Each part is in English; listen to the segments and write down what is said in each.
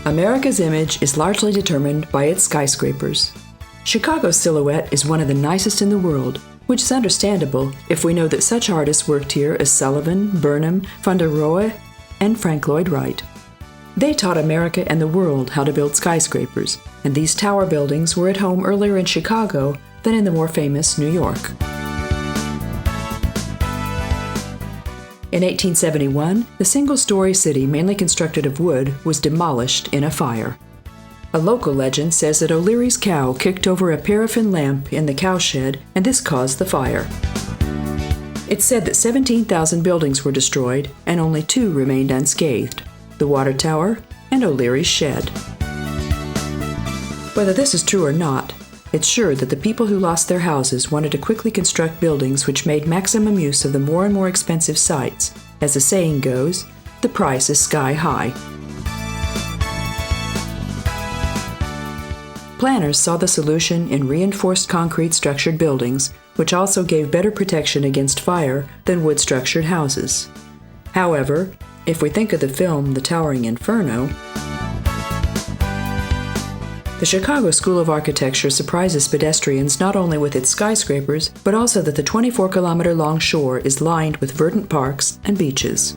America's image is largely determined by its skyscrapers. Chicago's silhouette is one of the nicest in the world, which is understandable if we know that such artists worked here as Sullivan, Burnham, van der Rohe, and Frank Lloyd Wright. They taught America and the world how to build skyscrapers, and these tower buildings were at home earlier in Chicago than in the more famous New York. In 1871, the single-story city, mainly constructed of wood, was demolished in a fire. A local legend says that O'Leary's cow kicked over a paraffin lamp in the cowshed, and this caused the fire. It's said that 17,000 buildings were destroyed, and only 2 remained unscathed: the water tower and O'Leary's shed. Whether this is true or not, it's sure that the people who lost their houses wanted to quickly construct buildings which made maximum use of the more and more expensive sites. As the saying goes, the price is sky high. Planners saw the solution in reinforced concrete structured buildings, which also gave better protection against fire than wood-structured houses. However, if we think of the film The Towering Inferno, the Chicago School of Architecture surprises pedestrians not only with its skyscrapers, but also that the 24-kilometer-long shore is lined with verdant parks and beaches.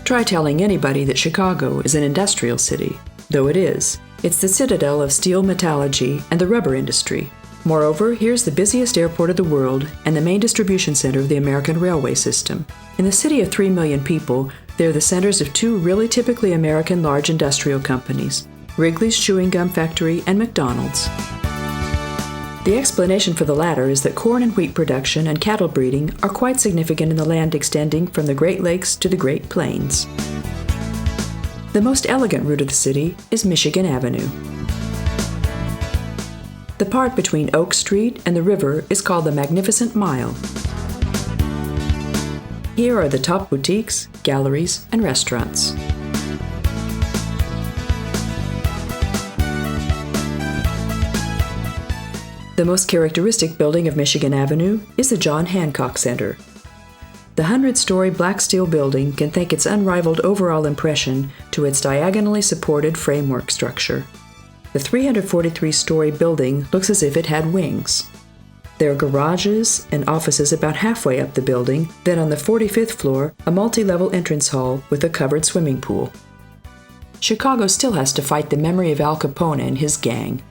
Try telling anybody that Chicago is an industrial city, though it is. It's the citadel of steel metallurgy and the rubber industry. Moreover, here's the busiest airport of the world and the main distribution center of the American railway system. In the city of 3 million people, they're the centers of 2 really typically American large industrial companies: Wrigley's Chewing Gum Factory and McDonald's. The explanation for the latter is that corn and wheat production and cattle breeding are quite significant in the land extending from the Great Lakes to the Great Plains. The most elegant route of the city is Michigan Avenue. The part between Oak Street and the river is called the Magnificent Mile. Here are the top boutiques, galleries, and restaurants. The most characteristic building of Michigan Avenue is the John Hancock Center. The 100-story black steel building can thank its unrivaled overall impression to its diagonally supported framework structure. The 343-story building looks as if it had wings. There are garages and offices about halfway up the building, then on the 45th floor, a multi-level entrance hall with a covered swimming pool. Chicago still has to fight the memory of Al Capone and his gang.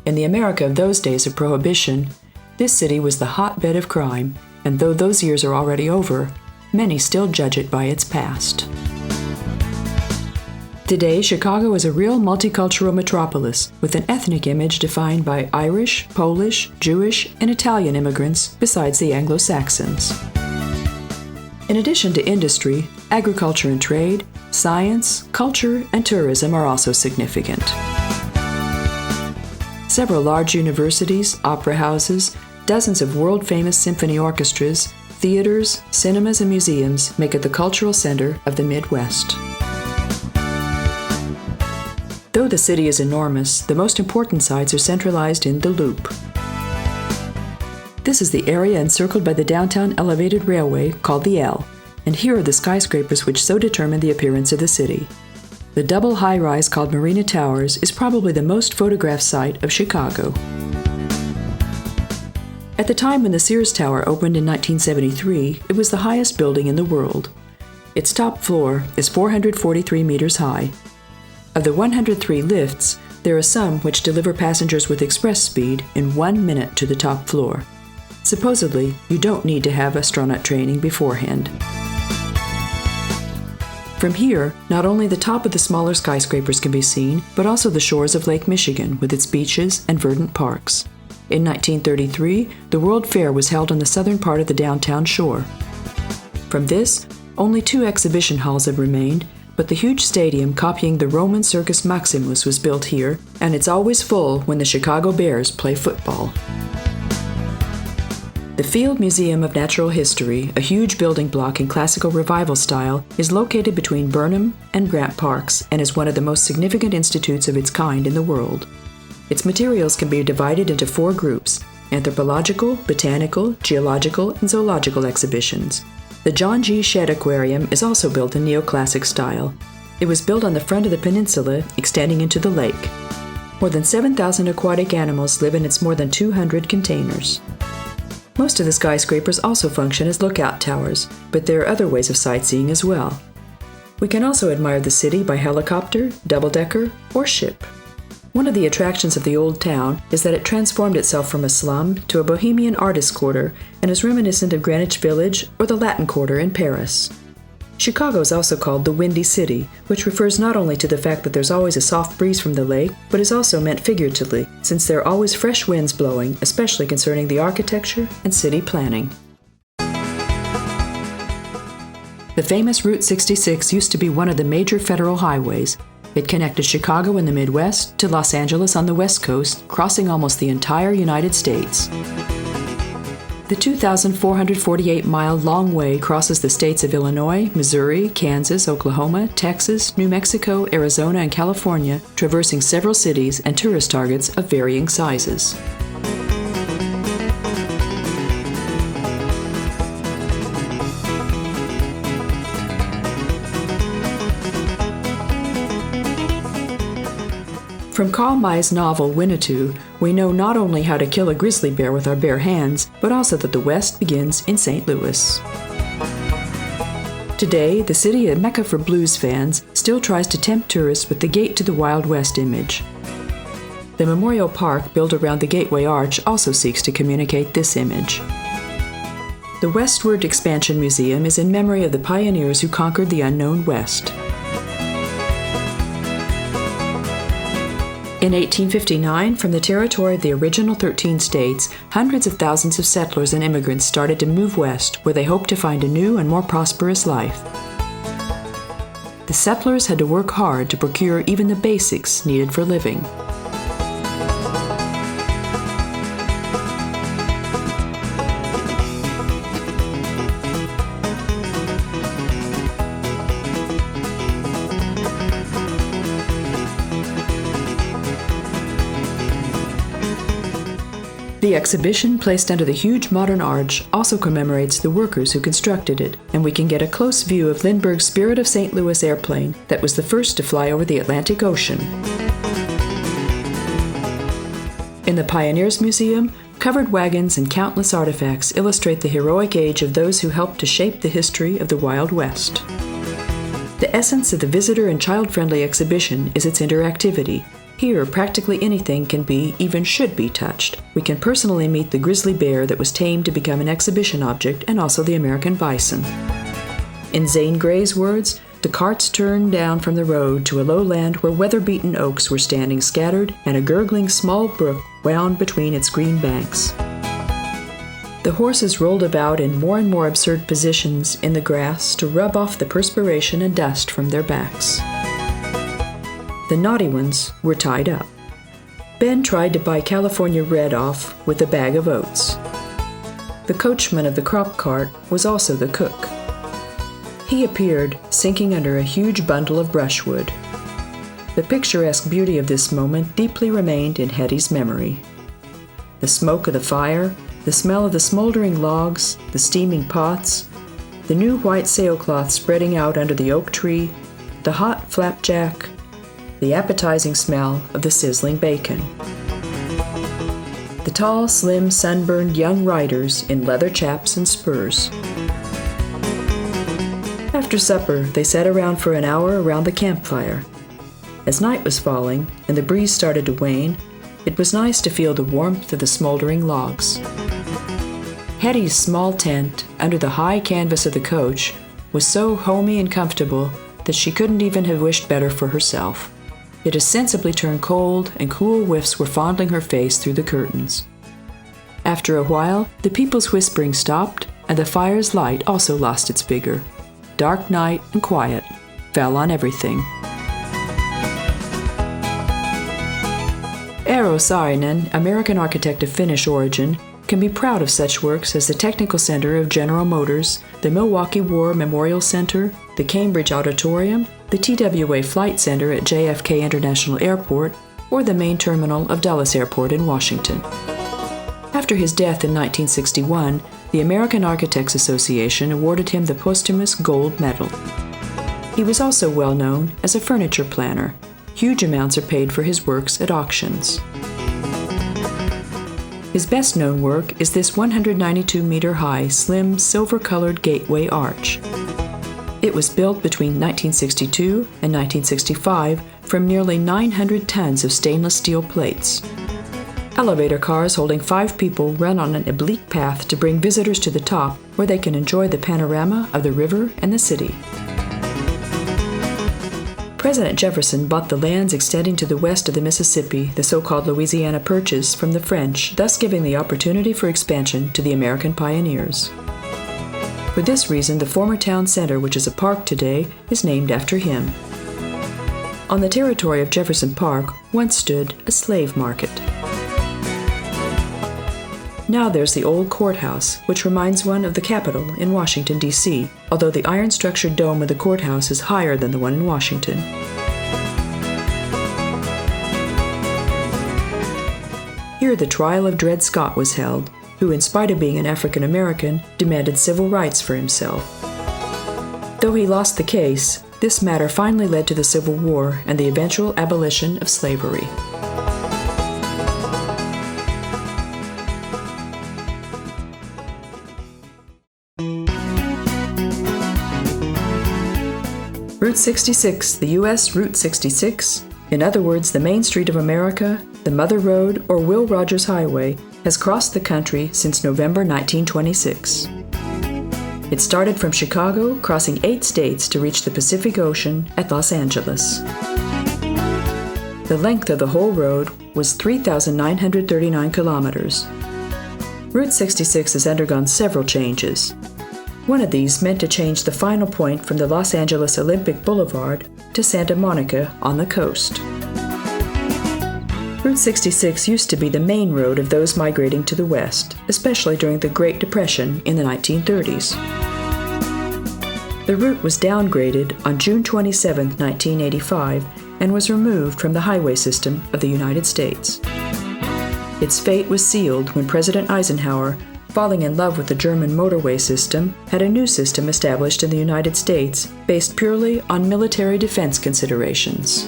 In the America of those days of Prohibition, this city was the hotbed of crime, and though those years are already over, many still judge it by its past. Today, Chicago is a real multicultural metropolis with an ethnic image defined by Irish, Polish, Jewish, and Italian immigrants besides the Anglo-Saxons. In addition to industry, agriculture and trade, science, culture, and tourism are also significant. Several large universities, opera houses, dozens of world-famous symphony orchestras, theaters, cinemas, and museums make it the cultural center of the Midwest. Though the city is enormous, the most important sites are centralized in the Loop. This is the area encircled by the downtown elevated railway called the L, and here are the skyscrapers which so determine the appearance of the city. The double high-rise called Marina Towers is probably the most photographed site of Chicago. At the time when the Sears Tower opened in 1973, it was the highest building in the world. Its top floor is 443 meters high. Of the 103 lifts, there are some which deliver passengers with express speed in 1 minute to the top floor. Supposedly, you don't need to have astronaut training beforehand. From here, not only the top of the smaller skyscrapers can be seen, but also the shores of Lake Michigan with its beaches and verdant parks. In 1933, the World Fair was held on the southern part of the downtown shore. From this, only 2 exhibition halls have remained, but the huge stadium copying the Roman Circus Maximus was built here, and it's always full when the Chicago Bears play football. The Field Museum of Natural History, a huge building block in classical revival style, is located between Burnham and Grant Parks and is one of the most significant institutes of its kind in the world. Its materials can be divided into 4 groups: anthropological, botanical, geological, and zoological exhibitions. The John G. Shedd Aquarium is also built in neoclassic style. It was built on the front of the peninsula, extending into the lake. More than 7,000 aquatic animals live in its more than 200 containers. Most of the skyscrapers also function as lookout towers, but there are other ways of sightseeing as well. We can also admire the city by helicopter, double-decker, or ship. One of the attractions of the old town is that it transformed itself from a slum to a bohemian artist quarter and is reminiscent of Greenwich Village or the Latin Quarter in Paris. Chicago is also called the Windy City, which refers not only to the fact that there's always a soft breeze from the lake, but is also meant figuratively, since there are always fresh winds blowing, especially concerning the architecture and city planning. The famous Route 66 used to be one of the major federal highways. It connected Chicago in the Midwest to Los Angeles on the West Coast, crossing almost the entire United States. The 2,448-mile long way crosses the states of Illinois, Missouri, Kansas, Oklahoma, Texas, New Mexico, Arizona, and California, traversing several cities and tourist targets of varying sizes. From Karl May's novel Winnetou, we know not only how to kill a grizzly bear with our bare hands, but also that the West begins in St. Louis. Today, the city, a mecca for blues fans, still tries to tempt tourists with the Gate to the Wild West image. The Memorial Park built around the Gateway Arch also seeks to communicate this image. The Westward Expansion Museum is in memory of the pioneers who conquered the unknown West. In 1859, from the territory of the original 13 states, hundreds of thousands of settlers and immigrants started to move west, where they hoped to find a new and more prosperous life. The settlers had to work hard to procure even the basics needed for living. The exhibition, placed under the huge modern arch, also commemorates the workers who constructed it, and we can get a close view of Lindbergh's Spirit of St. Louis airplane that was the first to fly over the Atlantic Ocean. In the Pioneers Museum, covered wagons and countless artifacts illustrate the heroic age of those who helped to shape the history of the Wild West. The essence of the visitor and child-friendly exhibition is its interactivity. Here, practically anything can be, even should be, touched. We can personally meet the grizzly bear that was tamed to become an exhibition object, and also the American bison. In Zane Grey's words, the carts turned down from the road to a lowland where weather-beaten oaks were standing scattered, and a gurgling small brook wound between its green banks. The horses rolled about in more and more absurd positions in the grass to rub off the perspiration and dust from their backs. The naughty ones were tied up. Ben tried to buy California Red off with a bag of oats. The coachman of the crop cart was also the cook. He appeared sinking under a huge bundle of brushwood. The picturesque beauty of this moment deeply remained in Hetty's memory. The smoke of the fire, the smell of the smoldering logs, the steaming pots, the new white sailcloth spreading out under the oak tree, the hot flapjack, the appetizing smell of the sizzling bacon. The tall, slim, sunburned young riders in leather chaps and spurs. After supper, they sat around for an hour around the campfire. As night was falling and the breeze started to wane, it was nice to feel the warmth of the smoldering logs. Hetty's small tent, under the high canvas of the coach, was so homey and comfortable that she couldn't even have wished better for herself. It had sensibly turned cold, and cool whiffs were fondling her face through the curtains. After a while, the people's whispering stopped, and the fire's light also lost its vigor. Dark night and quiet fell on everything. Eero Saarinen, American architect of Finnish origin, can be proud of such works as the Technical Center of General Motors, the Milwaukee War Memorial Center, the Cambridge Auditorium, the TWA Flight Center at JFK International Airport, or the main terminal of Dulles Airport in Washington. After his death in 1961, the American Architects Association awarded him the posthumous Gold Medal. He was also well known as a furniture planner. Huge amounts are paid for his works at auctions. His best-known work is this 192-meter-high, slim, silver-colored gateway arch. It was built between 1962 and 1965 from nearly 900 tons of stainless steel plates. Elevator cars holding 5 people run on an oblique path to bring visitors to the top, where they can enjoy the panorama of the river and the city. President Jefferson bought the lands extending to the west of the Mississippi, the so-called Louisiana Purchase, from the French, thus giving the opportunity for expansion to the American pioneers. For this reason, the former town center, which is a park today, is named after him. On the territory of Jefferson Park once stood a slave market. Now there's the old courthouse, which reminds one of the Capitol in Washington, D.C., although the iron-structured dome of the courthouse is higher than the one in Washington. Here the trial of Dred Scott was held, who, in spite of being an African American, demanded civil rights for himself. Though he lost the case, this matter finally led to the Civil War and the eventual abolition of slavery. Route 66, the U.S. Route 66, in other words, the Main Street of America, the Mother Road, or Will Rogers Highway, has crossed the country since November 1926. It started from Chicago, crossing 8 states to reach the Pacific Ocean at Los Angeles. The length of the whole road was 3,939 kilometers. Route 66 has undergone several changes. One of these meant to change the final point from the Los Angeles Olympic Boulevard to Santa Monica on the coast. Route 66 used to be the main road of those migrating to the west, especially during the Great Depression in the 1930s. The route was downgraded on June 27, 1985, and was removed from the highway system of the United States. Its fate was sealed when President Eisenhower, falling in love with the German motorway system, had a new system established in the United States based purely on military defense considerations.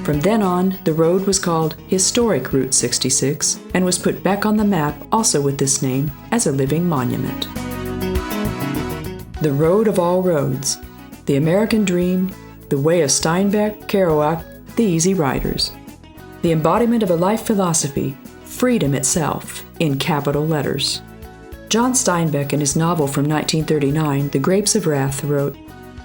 From then on, the road was called Historic Route 66 and was put back on the map also with this name as a living monument. The road of all roads, the American dream, the way of Steinbeck, Keruac, the Easy Riders. The embodiment of a life philosophy, freedom itself, in capital letters. John Steinbeck, in his novel from 1939, The Grapes of Wrath, wrote,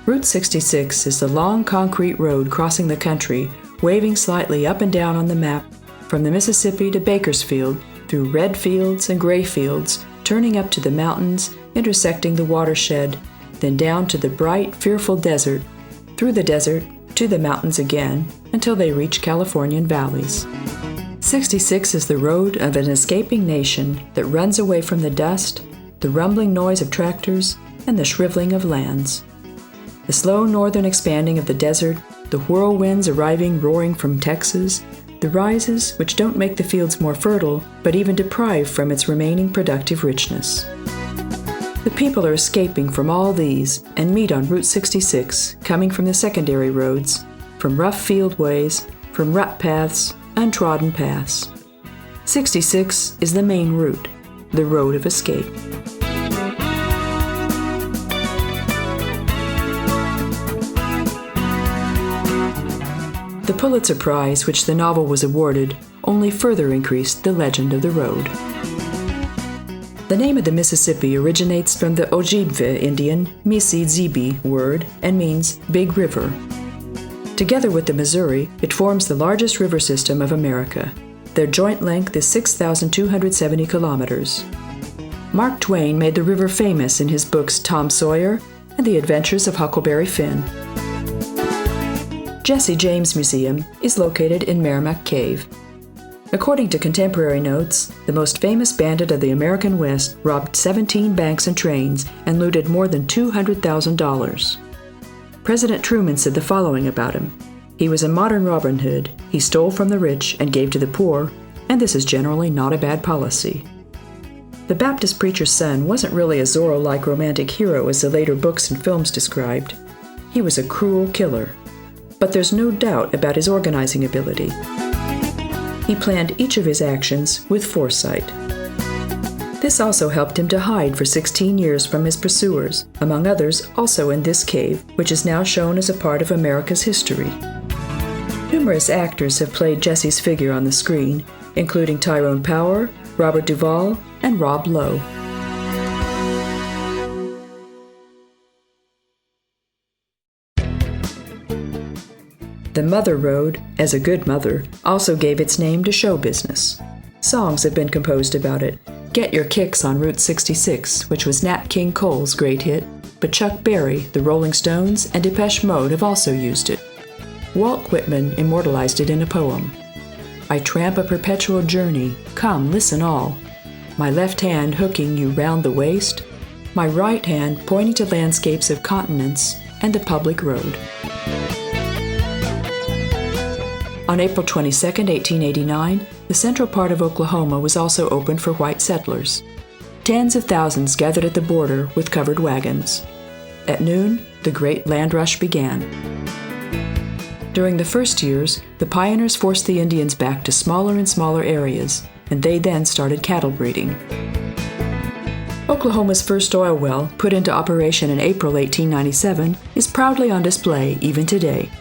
"Route 66 is the long concrete road crossing the country, waving slightly up and down on the map, from the Mississippi to Bakersfield, through red fields and gray fields, turning up to the mountains, intersecting the watershed, then down to the bright, fearful desert, through the desert to the mountains again, until they reach Californian valleys. 66 is the road of an escaping nation that runs away from the dust, the rumbling noise of tractors, and the shriveling of lands. The slow northern expanding of the desert, the whirlwinds arriving roaring from Texas, the rises which don't make the fields more fertile, but even deprive from its remaining productive richness. The people are escaping from all these and meet on Route 66, coming from the secondary roads, from rough field ways, from rut paths, untrodden paths. 66 is the main route, the road of escape. The Pulitzer Prize, which the novel was awarded, only further increased the legend of the road. The name of the Mississippi originates from the Ojibwe Indian Mississippi word and means big river. Together with the Missouri, it forms the largest river system of America. Their joint length is 6,270 kilometers. Mark Twain made the river famous in his books Tom Sawyer and The Adventures of Huckleberry Finn. Jesse James Museum is located in Merrimack Cave. According to contemporary notes, the most famous bandit of the American West robbed 17 banks and trains and looted more than $200,000. President Truman said the following about him: "He was a modern Robin Hood. He stole from the rich and gave to the poor, and this is generally not a bad policy." The Baptist preacher's son wasn't really a Zorro-like romantic hero as the later books and films described. He was a cruel killer, but there's no doubt about his organizing ability. He planned each of his actions with foresight. This also helped him to hide for 16 years from his pursuers, among others also in this cave, which is now shown as a part of America's history. Numerous actors have played Jesse's figure on the screen, including Tyrone Power, Robert Duvall, and Rob Lowe. The Mother Road, as a good mother, also gave its name to show business. Songs have been composed about it. Get Your Kicks on Route 66, which was Nat King Cole's great hit, but Chuck Berry, the Rolling Stones, and Depeche Mode have also used it. Walt Whitman immortalized it in a poem. I tramp a perpetual journey, come, listen all. My left hand hooking you round the waist, my right hand pointing to landscapes of continents and the public road. On April 22, 1889, the central part of Oklahoma was also opened for white settlers. Tens of thousands gathered at the border with covered wagons. At noon, the great land rush began. During the first years, the pioneers forced the Indians back to smaller and smaller areas, and they then started cattle breeding. Oklahoma's first oil well, put into operation in April 1897, is proudly on display even today.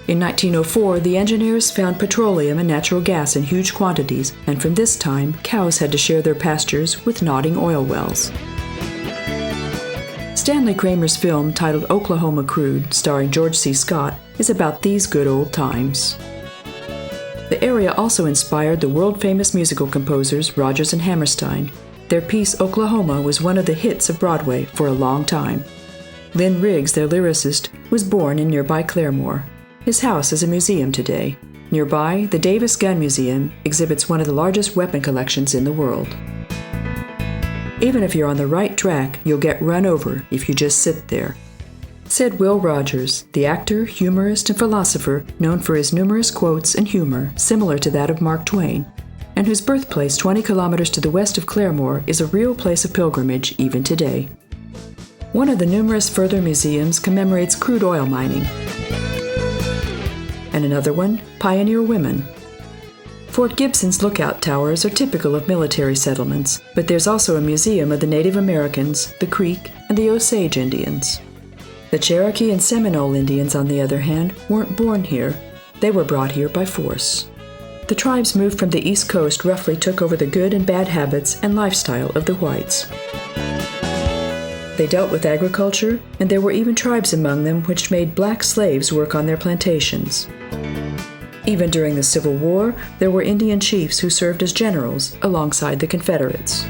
In 1904, the engineers found petroleum and natural gas in huge quantities, and from this time, cows had to share their pastures with nodding oil wells. Stanley Kramer's film titled Oklahoma Crude, starring George C. Scott, is about these good old times. The area also inspired the world-famous musical composers Rodgers and Hammerstein. Their piece Oklahoma was one of the hits of Broadway for a long time. Lynn Riggs, their lyricist, was born in nearby Claremore. His house is a museum today. Nearby, the Davis Gun Museum exhibits one of the largest weapon collections in the world. Even if you're on the right track, you'll get run over if you just sit there, said Will Rogers, the actor, humorist, and philosopher known for his numerous quotes and humor similar to that of Mark Twain, and whose birthplace 20 kilometers to the west of Claremore is a real place of pilgrimage even today. One of the numerous further museums commemorates crude oil mining, and another one, pioneer women. Fort Gibson's lookout towers are typical of military settlements, but there's also a museum of the Native Americans, the Creek, and the Osage Indians. The Cherokee and Seminole Indians, on the other hand, weren't born here. They were brought here by force. The tribes moved from the East Coast roughly took over the good and bad habits and lifestyle of the whites. They dealt with agriculture, and there were even tribes among them which made black slaves work on their plantations. Even during the Civil War, there were Indian chiefs who served as generals alongside the Confederates.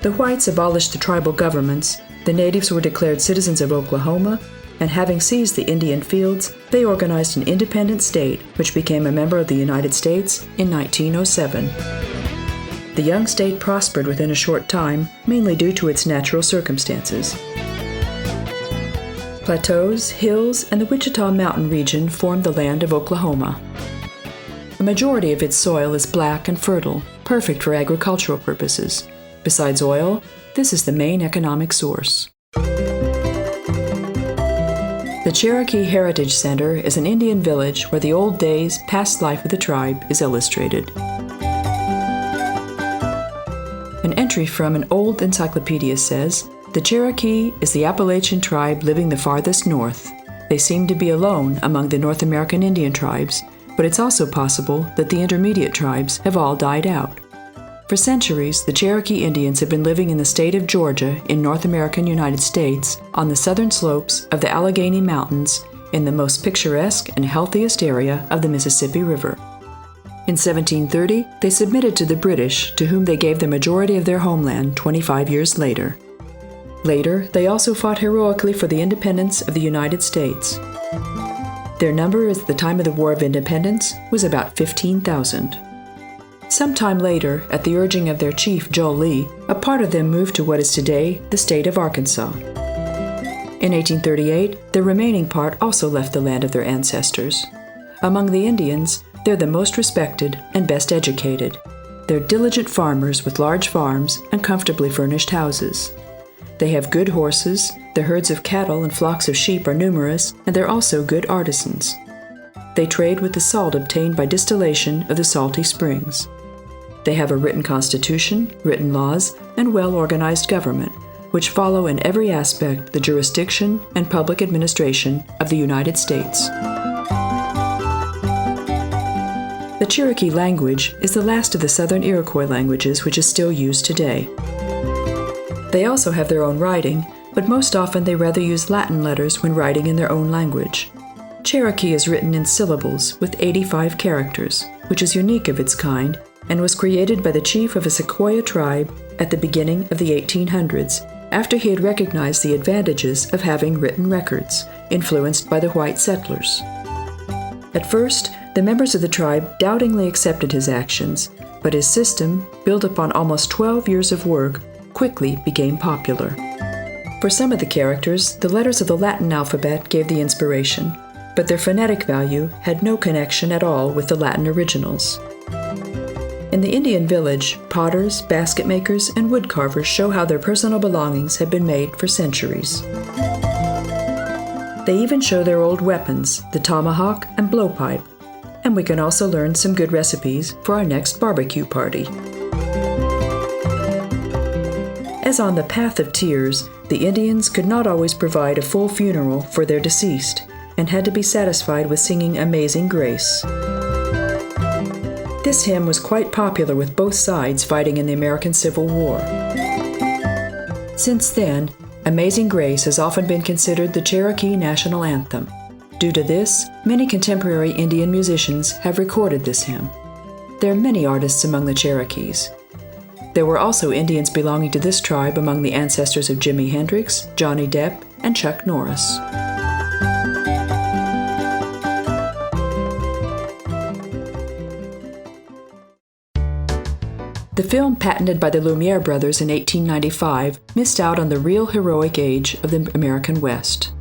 The whites abolished the tribal governments, the natives were declared citizens of Oklahoma, and having seized the Indian fields, they organized an independent state which became a member of the United States in 1907. The young state prospered within a short time, mainly due to its natural circumstances. Plateaus, hills, and the Wichita Mountain region form the land of Oklahoma. A majority of its soil is black and fertile, perfect for agricultural purposes. Besides oil, this is the main economic source. The Cherokee Heritage Center is an Indian village where the old days, past life of the tribe is illustrated. An entry from an old encyclopedia says, "The Cherokee is the Appalachian tribe living the farthest north. They seem to be alone among the North American Indian tribes, but it's also possible that the intermediate tribes have all died out." For centuries, the Cherokee Indians have been living in the state of Georgia in North American United States on the southern slopes of the Allegheny Mountains in the most picturesque and healthiest area of the Mississippi River. In 1730, they submitted to the British, to whom they gave the majority of their homeland 25 years later. Later, they also fought heroically for the independence of the United States. Their number at the time of the War of Independence was about 15,000. Sometime later, at the urging of their chief, Joel Lee, a part of them moved to what is today the state of Arkansas. In 1838, the remaining part also left the land of their ancestors. Among the Indians, they're the most respected and best educated. They're diligent farmers with large farms and comfortably furnished houses. They have good horses, The herds of cattle and flocks of sheep are numerous, and they're also good artisans. They trade with the salt obtained by distillation of the salty springs. They have a written constitution, written laws, and well-organized government, which follow in every aspect the jurisdiction and public administration of the United States. The Cherokee language is the last of the Southern Iroquois languages which is still used today. They also have their own writing, but most often they rather use Latin letters when writing in their own language. Cherokee is written in syllables with 85 characters, which is unique of its kind and was created by the chief of a Sequoia tribe at the beginning of the 1800s, after he had recognized the advantages of having written records, influenced by the white settlers. At first, the members of the tribe doubtingly accepted his actions, but his system, built upon almost 12 years of work, quickly became popular. For some of the characters, the letters of the Latin alphabet gave the inspiration, but their phonetic value had no connection at all with the Latin originals. In the Indian village, potters, basket makers, and wood carvers show how their personal belongings had been made for centuries. They even show their old weapons, the tomahawk and blowpipe, and we can also learn some good recipes for our next barbecue party. As on the Path of Tears, the Indians could not always provide a full funeral for their deceased and had to be satisfied with singing Amazing Grace. This hymn was quite popular with both sides fighting in the American Civil War. Since then, Amazing Grace has often been considered the Cherokee national anthem. Due to this, many contemporary Indian musicians have recorded this hymn. There are many artists among the Cherokees. There were also Indians belonging to this tribe among the ancestors of Jimi Hendrix, Johnny Depp, and Chuck Norris. The film patented by the Lumiere brothers in 1895 missed out on the real heroic age of the American West.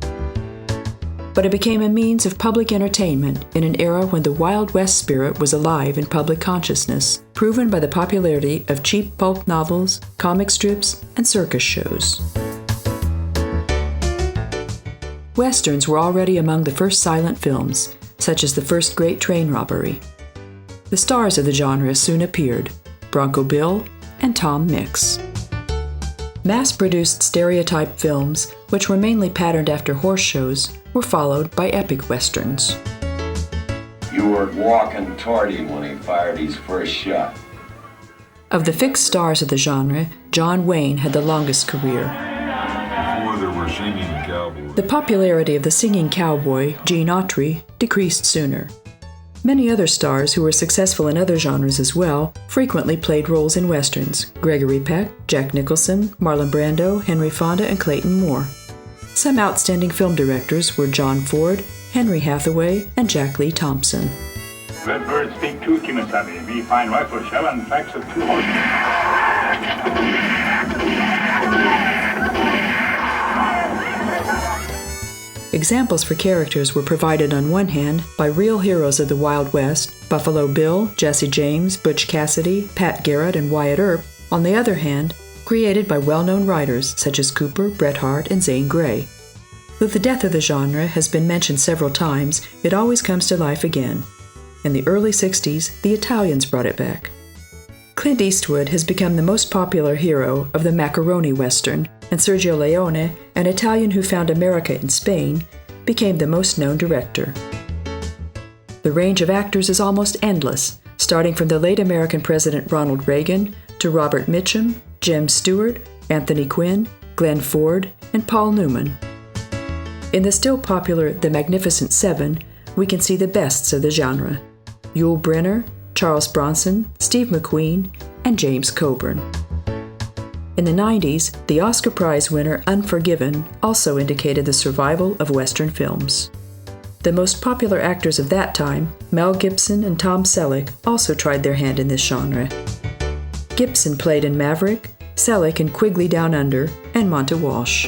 But it became a means of public entertainment in an era when the Wild West spirit was alive in public consciousness, proven by the popularity of cheap pulp novels, comic strips, and circus shows. Westerns were already among the first silent films, such as the first great train robbery. The stars of the genre soon appeared: Bronco Bill and Tom Mix. Mass-produced stereotype films, which were mainly patterned after horse shows, were followed by epic westerns. You were walking toward him when he fired his first shot. Of the fixed stars of the genre, John Wayne had the longest career. Before there were singing cowboys. The popularity of the singing cowboy, Gene Autry, decreased sooner. Many other stars who were successful in other genres as well frequently played roles in westerns: Gregory Peck, Jack Nicholson, Marlon Brando, Henry Fonda, and Clayton Moore. Some outstanding film directors were John Ford, Henry Hathaway, and Jack Lee Thompson. Red birds speak too, Kimasabi. Me find rifle shell and tracks of 2 horses. Examples for characters were provided on one hand by real heroes of the Wild West, Buffalo Bill, Jesse James, Butch Cassidy, Pat Garrett, and Wyatt Earp. On the other hand, created by well-known writers such as Cooper, Bret Harte, and Zane Grey. Though the death of the genre has been mentioned several times, it always comes to life again. In the early 60s, the Italians brought it back. Clint Eastwood has become the most popular hero of the macaroni western, and Sergio Leone, an Italian who found America in Spain, became the most known director. The range of actors is almost endless, starting from the late American President Ronald Reagan to Robert Mitchum, Jim Stewart, Anthony Quinn, Glenn Ford, and Paul Newman. In the still popular The Magnificent Seven, we can see the bests of the genre: Yul Brynner, Charles Bronson, Steve McQueen, and James Coburn. In the 90s, the Oscar Prize winner Unforgiven also indicated the survival of Western films. The most popular actors of that time, Mel Gibson and Tom Selleck, also tried their hand in this genre. Gibson played in Maverick, Selleck in Quigley Down Under, and Monte Walsh.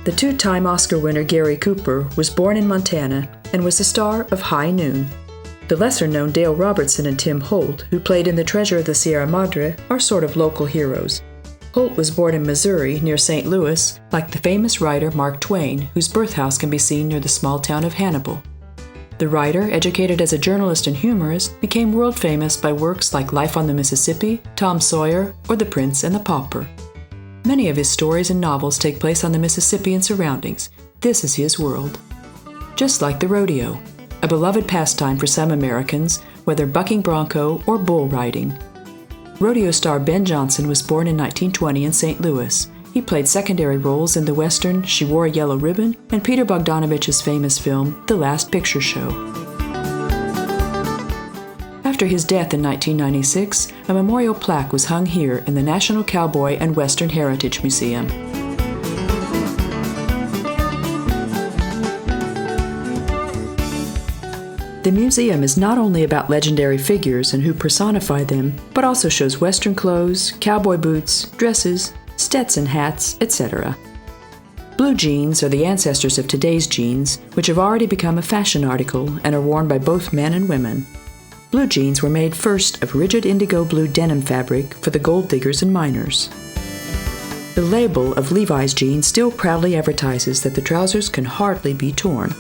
The two-time Oscar winner Gary Cooper was born in Montana and was the star of High Noon. The lesser-known Dale Robertson and Tim Holt, who played in The Treasure of the Sierra Madre, are sort of local heroes. Holt was born in Missouri, near St. Louis, like the famous writer Mark Twain, whose birthhouse can be seen near the small town of Hannibal. The writer, educated as a journalist and humorist, became world famous by works like Life on the Mississippi, Tom Sawyer, or The Prince and the Pauper. Many of his stories and novels take place on the Mississippi and surroundings. This is his world. Just like the rodeo, a beloved pastime for some Americans, whether bucking bronco or bull riding. Rodeo star Ben Johnson was born in 1920 in St. Louis. He played secondary roles in the western She Wore a Yellow Ribbon and Peter Bogdanovich's famous film The Last Picture Show. After his death in 1996, a memorial plaque was hung here in the National Cowboy and Western Heritage Museum. The museum is not only about legendary figures and who personify them, but also shows Western clothes, cowboy boots, dresses, Stetson hats, etc. Blue jeans are the ancestors of today's jeans, which have already become a fashion article and are worn by both men and women. Blue jeans were made first of rigid indigo blue denim fabric for the gold diggers and miners. The label of Levi's jeans still proudly advertises that the trousers can hardly be torn.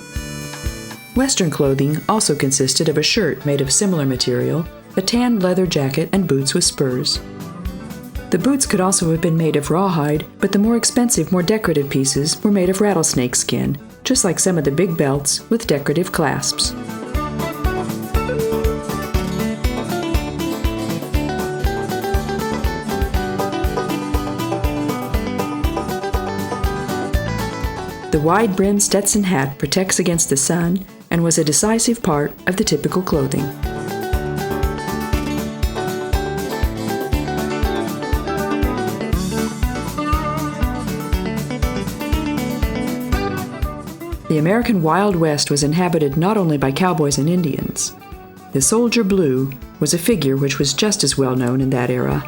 Western clothing also consisted of a shirt made of similar material, a tanned leather jacket, and boots with spurs. The boots could also have been made of rawhide, but the more expensive, more decorative pieces were made of rattlesnake skin, just like some of the big belts with decorative clasps. The wide-brimmed Stetson hat protects against the sun and was a decisive part of the typical clothing. The American Wild West was inhabited not only by cowboys and Indians. The Soldier Blue was a figure which was just as well known in that era.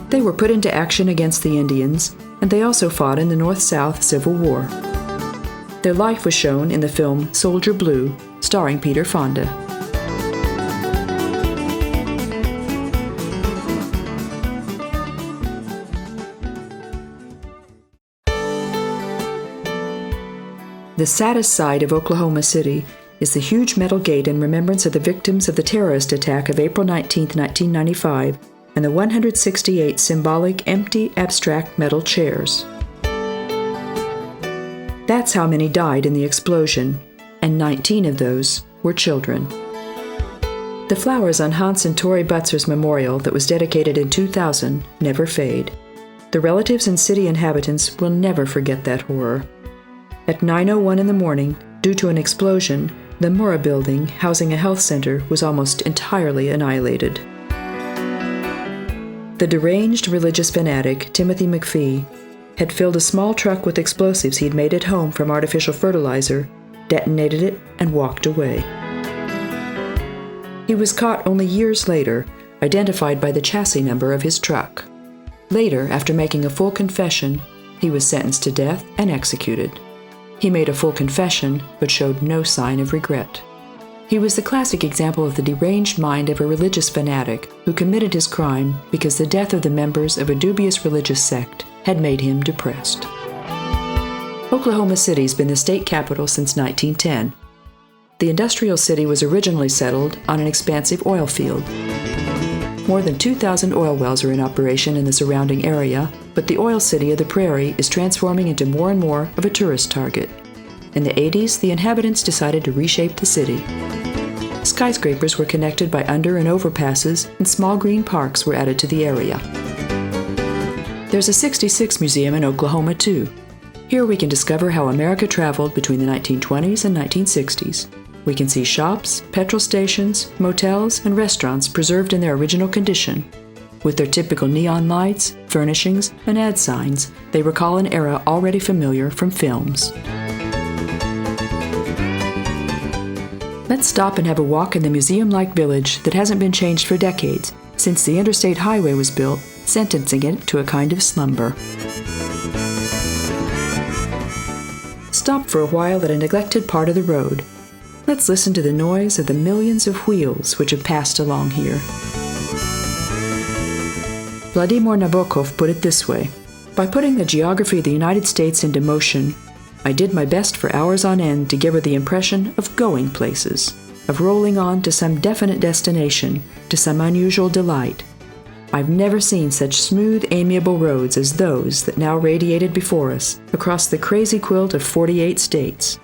They were put into action against the Indians, and they also fought in the North-South Civil War. Their life was shown in the film Soldier Blue, starring Peter Fonda. The saddest side of Oklahoma City is the huge metal gate in remembrance of the victims of the terrorist attack of April 19, 1995, and the 168 symbolic empty, abstract metal chairs. That's how many died in the explosion, and 19 of those were children. The flowers on Hans and Tori Butzer's memorial that was dedicated in 2000 never fade. The relatives and city inhabitants will never forget that horror. At 9:01 in the morning, due to an explosion, the Murrah building, housing a health center, was almost entirely annihilated. The deranged religious fanatic, Timothy McPhee, had filled a small truck with explosives he'd made at home from artificial fertilizer, detonated it, and walked away. He was caught only years later, identified by the chassis number of his truck. Later, after making a full confession, he was sentenced to death and executed. He made a full confession, but showed no sign of regret. He was the classic example of the deranged mind of a religious fanatic who committed his crime because the death of the members of a dubious religious sect had made him depressed. Oklahoma City's been the state capital since 1910. The industrial city was originally settled on an expansive oil field. More than 2,000 oil wells are in operation in the surrounding area, but the oil city of the prairie is transforming into more and more of a tourist target. In the 80s, the inhabitants decided to reshape the city. Skyscrapers were connected by under and overpasses, and small green parks were added to the area. There's a '66 museum in Oklahoma, too. Here we can discover how America traveled between the 1920s and 1960s. We can see shops, petrol stations, motels, and restaurants preserved in their original condition. With their typical neon lights, furnishings, and ad signs, they recall an era already familiar from films. Let's stop and have a walk in the museum-like village that hasn't been changed for decades, since the interstate highway was built, sentencing it to a kind of slumber. Stop for a while at a neglected part of the road. Let's listen to the noise of the millions of wheels which have passed along here. Vladimir Nabokov put it this way: "By putting the geography of the United States into motion, I did my best for hours on end to give her the impression of going places, of rolling on to some definite destination, to some unusual delight. I've never seen such smooth, amiable roads as those that now radiated before us across the crazy quilt of 48 states.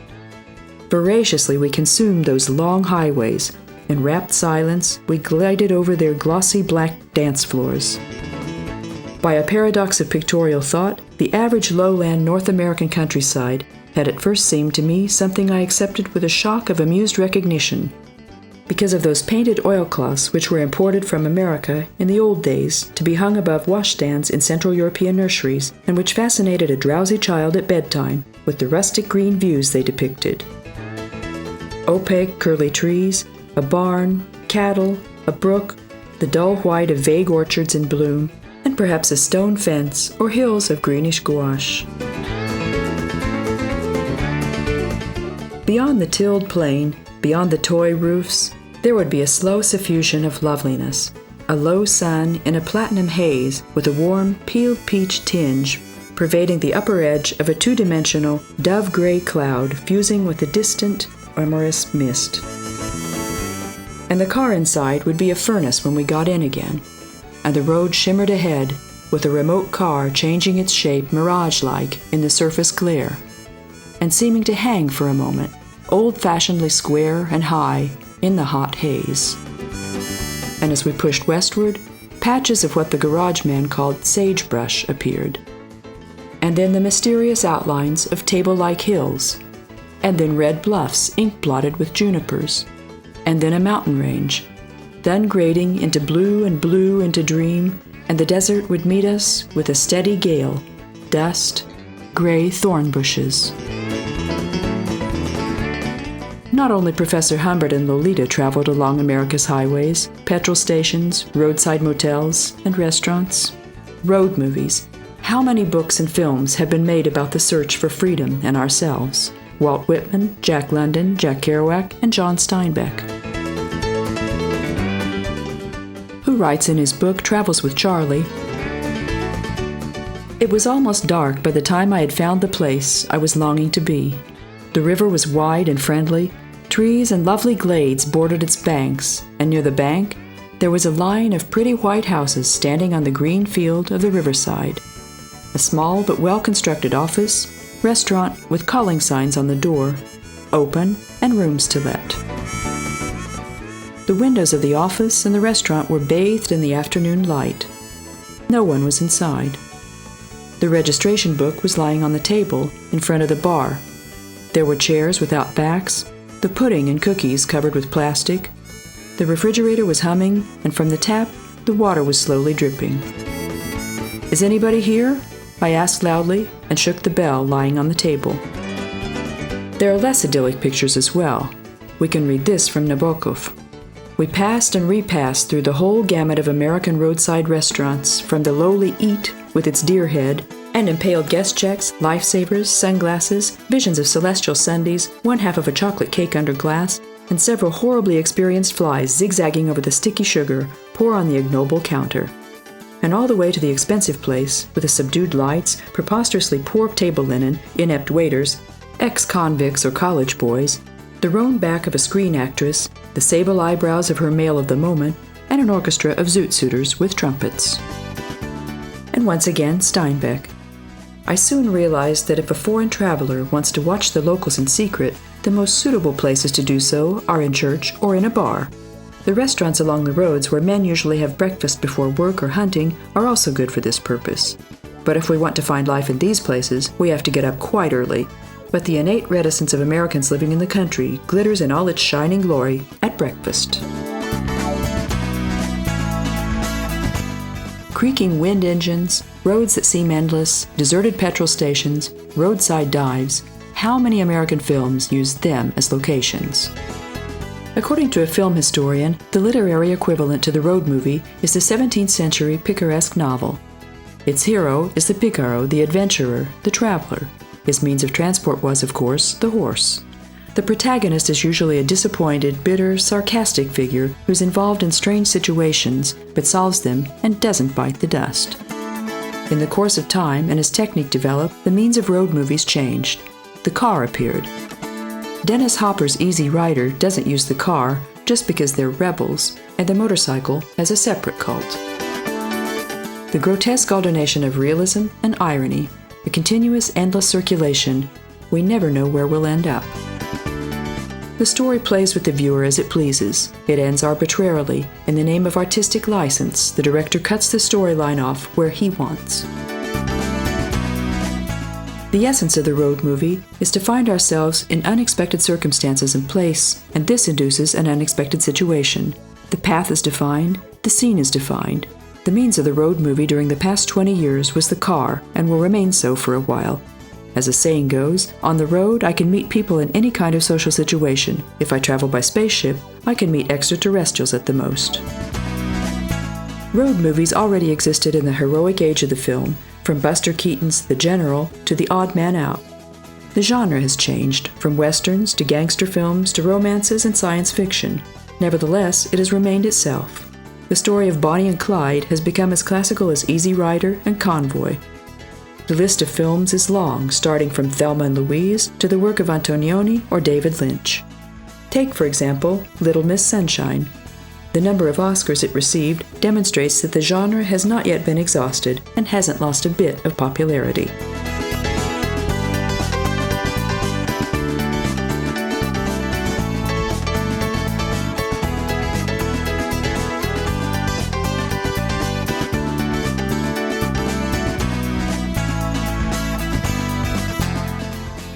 Voraciously we consumed those long highways. In rapt silence, we glided over their glossy black dance floors. By a paradox of pictorial thought, the average lowland North American countryside had at first seemed to me something I accepted with a shock of amused recognition, because of those painted oilcloths which were imported from America in the old days to be hung above washstands in Central European nurseries, and which fascinated a drowsy child at bedtime with the rustic green views they depicted. Opaque, curly trees, a barn, cattle, a brook, the dull white of vague orchards in bloom, and perhaps a stone fence or hills of greenish gouache. Beyond the tilled plain, beyond the toy roofs, there would be a slow suffusion of loveliness, a low sun in a platinum haze with a warm, peeled peach tinge pervading the upper edge of a two-dimensional, dove-gray cloud fusing with a distant, amorous mist. And the car inside would be a furnace when we got in again, and the road shimmered ahead with a remote car changing its shape mirage-like in the surface glare, and seeming to hang for a moment, old-fashionedly square and high in the hot haze. And as we pushed westward, patches of what the garage man called sagebrush appeared, and then the mysterious outlines of table-like hills, and then red bluffs ink-blotted with junipers, and then a mountain range, then grading into blue and blue into dream, and the desert would meet us with a steady gale, dust, gray thorn bushes. Not only Professor Humbert and Lolita traveled along America's highways, petrol stations, roadside motels, and restaurants. Road movies. How many books and films have been made about the search for freedom and ourselves? Walt Whitman, Jack London, Jack Kerouac, and John Steinbeck. Who writes in his book Travels with Charlie, "It was almost dark by the time I had found the place I was longing to be. The river was wide and friendly. Trees and lovely glades bordered its banks, and near the bank there was a line of pretty white houses standing on the green field of the riverside. A small but well-constructed office, restaurant with calling signs on the door, open and rooms to let. The windows of the office and the restaurant were bathed in the afternoon light. No one was inside. The registration book was lying on the table in front of the bar. There were chairs without backs, the pudding and cookies covered with plastic. The refrigerator was humming, and from the tap, the water was slowly dripping. 'Is anybody here?' I asked loudly, and shook the bell lying on the table." There are less idyllic pictures as well. We can read this from Nabokov. "We passed and repassed through the whole gamut of American roadside restaurants, from the lowly Eat with its deer head, and impaled guest checks, lifesavers, sunglasses, visions of celestial sundaes, one half of a chocolate cake under glass, and several horribly experienced flies zigzagging over the sticky sugar pour on the ignoble counter. And all the way to the expensive place, with the subdued lights, preposterously poor table linen, inept waiters, ex-convicts or college boys, the roan back of a screen actress, the sable eyebrows of her male of the moment, and an orchestra of zoot-suiters with trumpets." And once again, Steinbeck. "I soon realized that if a foreign traveler wants to watch the locals in secret, the most suitable places to do so are in church or in a bar. The restaurants along the roads where men usually have breakfast before work or hunting are also good for this purpose. But if we want to find life in these places, we have to get up quite early. But the innate reticence of Americans living in the country glitters in all its shining glory at breakfast." Creaking wind engines, roads that seem endless, deserted petrol stations, roadside dives. How many American films use them as locations? According to a film historian, the literary equivalent to the road movie is the 17th century picaresque novel. Its hero is the picaro, the adventurer, the traveler. His means of transport was, of course, the horse. The protagonist is usually a disappointed, bitter, sarcastic figure who's involved in strange situations but solves them and doesn't bite the dust. In the course of time and as technique developed, the means of road movies changed. The car appeared. Dennis Hopper's Easy Rider doesn't use the car just because they're rebels, and the motorcycle has a separate cult. The grotesque alternation of realism and irony, a continuous, endless circulation, we never know where we'll end up. The story plays with the viewer as it pleases. It ends arbitrarily. In the name of artistic license, the director cuts the storyline off where he wants. The essence of the road movie is to find ourselves in unexpected circumstances and place, and this induces an unexpected situation. The path is defined, the scene is defined. The means of the road movie during the past 20 years was the car, and will remain so for a while. As the saying goes, on the road I can meet people in any kind of social situation. If I travel by spaceship, I can meet extraterrestrials at the most. Road movies already existed in the heroic age of the film, from Buster Keaton's The General to The Odd Man Out. The genre has changed, from westerns to gangster films to romances and science fiction. Nevertheless, it has remained itself. The story of Bonnie and Clyde has become as classical as Easy Rider and Convoy. The list of films is long, starting from Thelma and Louise to the work of Antonioni or David Lynch. Take, for example, Little Miss Sunshine. The number of Oscars it received demonstrates that the genre has not yet been exhausted and hasn't lost a bit of popularity.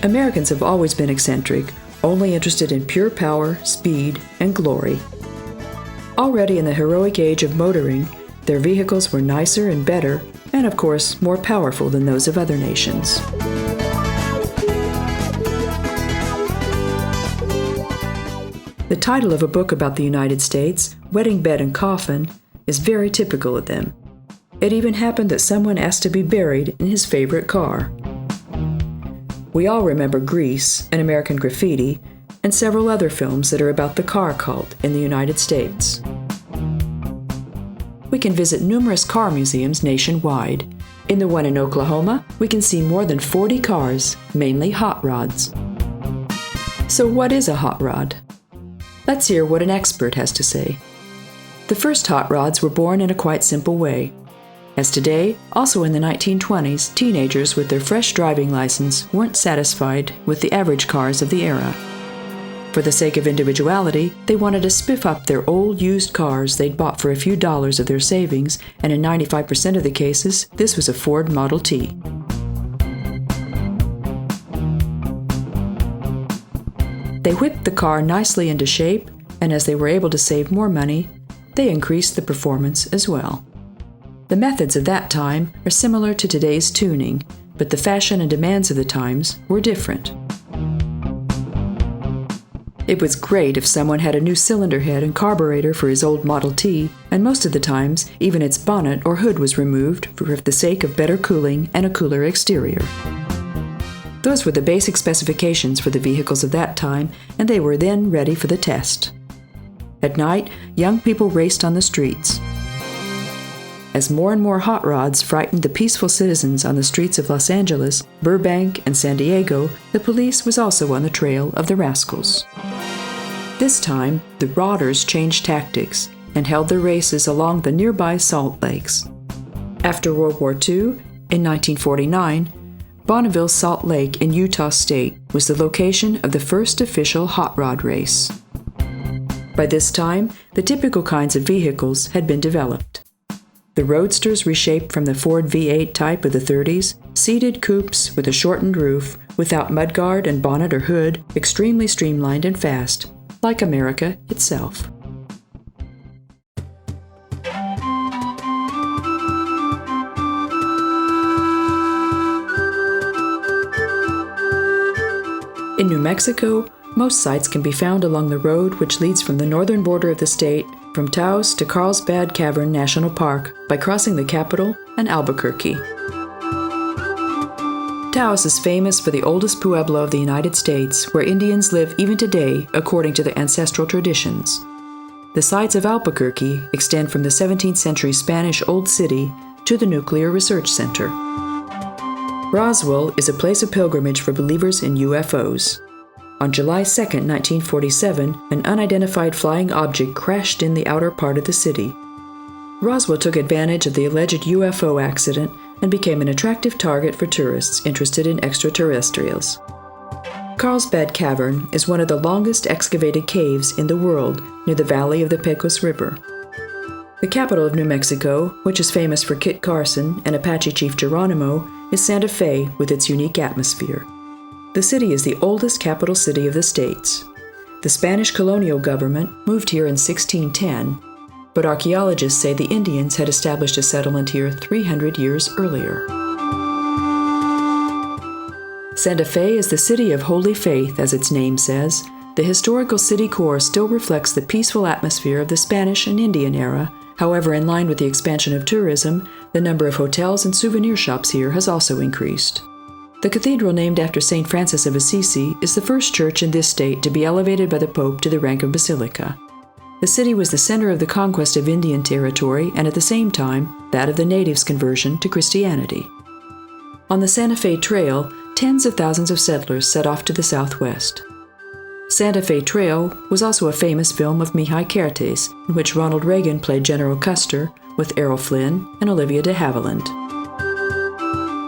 Americans have always been eccentric, only interested in pure power, speed, and glory. Already in the heroic age of motoring, their vehicles were nicer and better, and of course, more powerful than those of other nations. The title of a book about the United States, Wedding Bed and Coffin, is very typical of them. It even happened that someone asked to be buried in his favorite car. We all remember Grease and American Graffiti, and several other films that are about the car cult in the United States. We can visit numerous car museums nationwide. In the one in Oklahoma, we can see more than 40 cars, mainly hot rods. So what is a hot rod? Let's hear what an expert has to say. The first hot rods were born in a quite simple way. As today, also in the 1920s, teenagers with their fresh driving license weren't satisfied with the average cars of the era. For the sake of individuality, they wanted to spiff up their old used cars they'd bought for a few dollars of their savings, and in 95% of the cases, this was a Ford Model T. They whipped the car nicely into shape, and as they were able to save more money, they increased the performance as well. The methods of that time are similar to today's tuning, but the fashion and demands of the times were different. It was great if someone had a new cylinder head and carburetor for his old Model T, and most of the times, even its bonnet or hood was removed for the sake of better cooling and a cooler exterior. Those were the basic specifications for the vehicles of that time, and they were then ready for the test. At night, young people raced on the streets. As more and more hot rods frightened the peaceful citizens on the streets of Los Angeles, Burbank, and San Diego, the police was also on the trail of the rascals. This time, the Rodders changed tactics and held their races along the nearby Salt Lakes. After World War II, in 1949, Bonneville Salt Lake in Utah State was the location of the first official hot rod race. By this time, the typical kinds of vehicles had been developed. The Roadsters reshaped from the Ford V8 type of the 30s, seated coupes with a shortened roof, without mudguard and bonnet or hood, extremely streamlined and fast, like America itself. In New Mexico, most sites can be found along the road which leads from the northern border of the state from Taos to Carlsbad Cavern National Park by crossing the Capitol and Albuquerque. To Taos is famous for the oldest pueblo of the United States, where Indians live even today according to their ancestral traditions. The sites of Albuquerque extend from the 17th century Spanish Old City to the Nuclear Research Center. Roswell is a place of pilgrimage for believers in UFOs. On July 2, 1947, an unidentified flying object crashed in the outer part of the city. Roswell took advantage of the alleged UFO accident and became an attractive target for tourists interested in extraterrestrials. Carlsbad Cavern is one of the longest excavated caves in the world near the valley of the Pecos River. The capital of New Mexico, which is famous for Kit Carson and Apache Chief Geronimo, is Santa Fe with its unique atmosphere. The city is the oldest capital city of the states. The Spanish colonial government moved here in 1610, but archaeologists say the Indians had established a settlement here 300 years earlier. Santa Fe is the city of holy faith, as its name says. The historical city core still reflects the peaceful atmosphere of the Spanish and Indian era. However, in line with the expansion of tourism, the number of hotels and souvenir shops here has also increased. The cathedral named after St. Francis of Assisi is the first church in this state to be elevated by the Pope to the rank of basilica. The city was the center of the conquest of Indian territory and at the same time, that of the natives' conversion to Christianity. On the Santa Fe Trail, tens of thousands of settlers set off to the southwest. Santa Fe Trail was also a famous film of Mihai Kertész, in which Ronald Reagan played General Custer with Errol Flynn and Olivia de Havilland.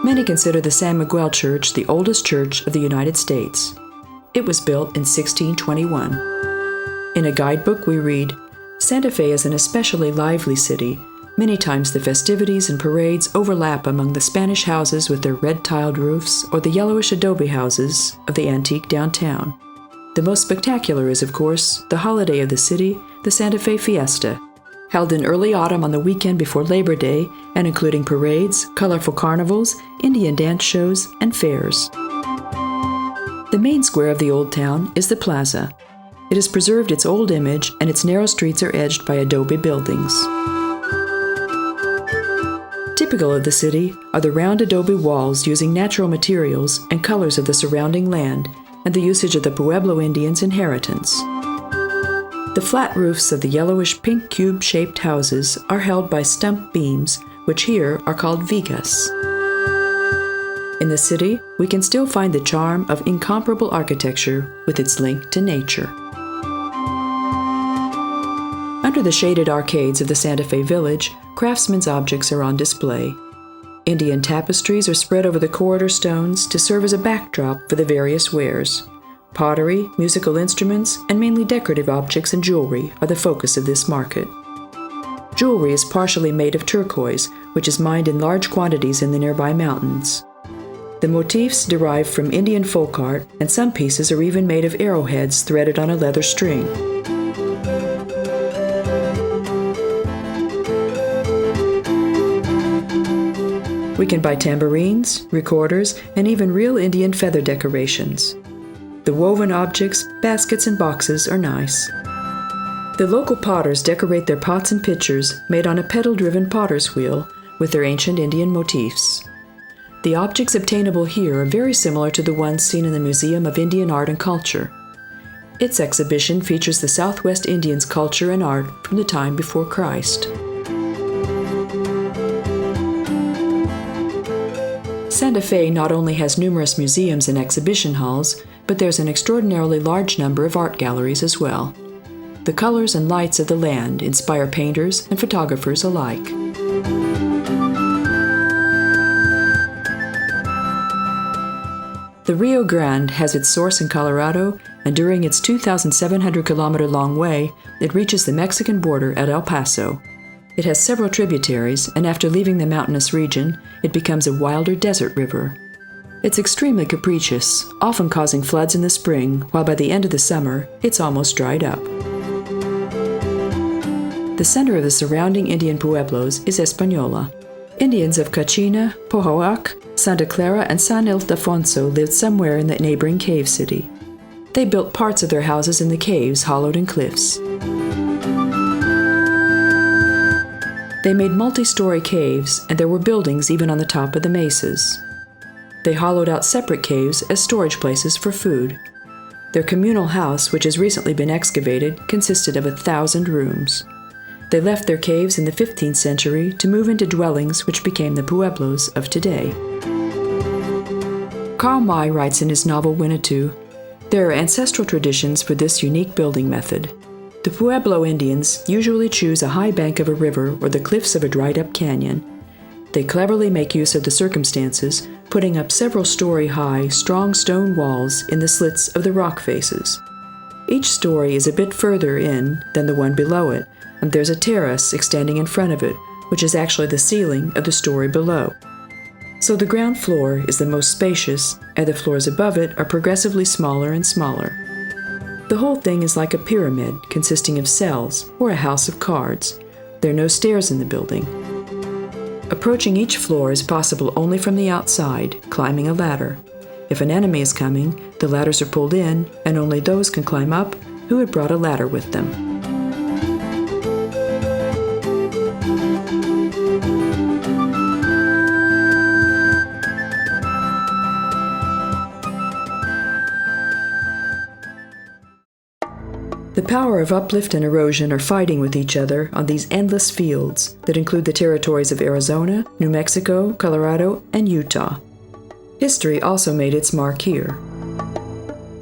Many consider the San Miguel Church the oldest church of the United States. It was built in 1621. In a guidebook we read, Santa Fe is an especially lively city. Many times the festivities and parades overlap among the Spanish houses with their red-tiled roofs or the yellowish adobe houses of the antique downtown. The most spectacular is, of course, the holiday of the city, the Santa Fe Fiesta, held in early autumn on the weekend before Labor Day and including parades, colorful carnivals, Indian dance shows, and fairs. The main square of the old town is the plaza. It has preserved its old image and its narrow streets are edged by adobe buildings. Typical of the city are the round adobe walls using natural materials and colors of the surrounding land and the usage of the Pueblo Indians' inheritance. The flat roofs of the yellowish pink cube-shaped houses are held by stump beams, which here are called vigas. In the city, we can still find the charm of incomparable architecture with its link to nature. Under the shaded arcades of the Santa Fe Village, craftsmen's objects are on display. Indian tapestries are spread over the corridor stones to serve as a backdrop for the various wares. Pottery, musical instruments, and mainly decorative objects and jewelry are the focus of this market. Jewelry is partially made of turquoise, which is mined in large quantities in the nearby mountains. The motifs derive from Indian folk art, and some pieces are even made of arrowheads threaded on a leather string. We can buy tambourines, recorders, and even real Indian feather decorations. The woven objects, baskets, and boxes are nice. The local potters decorate their pots and pitchers made on a pedal-driven potter's wheel with their ancient Indian motifs. The objects obtainable here are very similar to the ones seen in the Museum of Indian Art and Culture. Its exhibition features the Southwest Indians' culture and art from the time before Christ. Santa Fe not only has numerous museums and exhibition halls, but there's an extraordinarily large number of art galleries as well. The colors and lights of the land inspire painters and photographers alike. The Rio Grande has its source in Colorado, and during its 2,700-kilometer-long way, it reaches the Mexican border at El Paso. It has several tributaries, and after leaving the mountainous region, it becomes a wilder desert river. It's extremely capricious, often causing floods in the spring, while by the end of the summer, it's almost dried up. The center of the surrounding Indian pueblos is Española. Indians of Cachina, Keruac, Santa Clara, and San Ildefonso lived somewhere in the neighboring cave city. They built parts of their houses in the caves hollowed in cliffs. They made multi-story caves, and there were buildings even on the top of the mesas. They hollowed out separate caves as storage places for food. Their communal house, which has recently been excavated, consisted of 1,000 rooms. They left their caves in the 15th century to move into dwellings which became the pueblos of today. Karl May writes in his novel Winnetou, "There are ancestral traditions for this unique building method. The Pueblo Indians usually choose a high bank of a river or the cliffs of a dried-up canyon. They cleverly make use of the circumstances, putting up several-story-high, strong stone walls in the slits of the rock faces. Each story is a bit further in than the one below it, and there's a terrace extending in front of it, which is actually the ceiling of the story below. So the ground floor is the most spacious, and the floors above it are progressively smaller and smaller. The whole thing is like a pyramid consisting of cells or a house of cards. There are no stairs in the building. Approaching each floor is possible only from the outside, climbing a ladder. If an enemy is coming, the ladders are pulled in, and only those can climb up who had brought a ladder with them." The power of uplift and erosion are fighting with each other on these endless fields that include the territories of Arizona, New Mexico, Colorado, and Utah. History also made its mark here.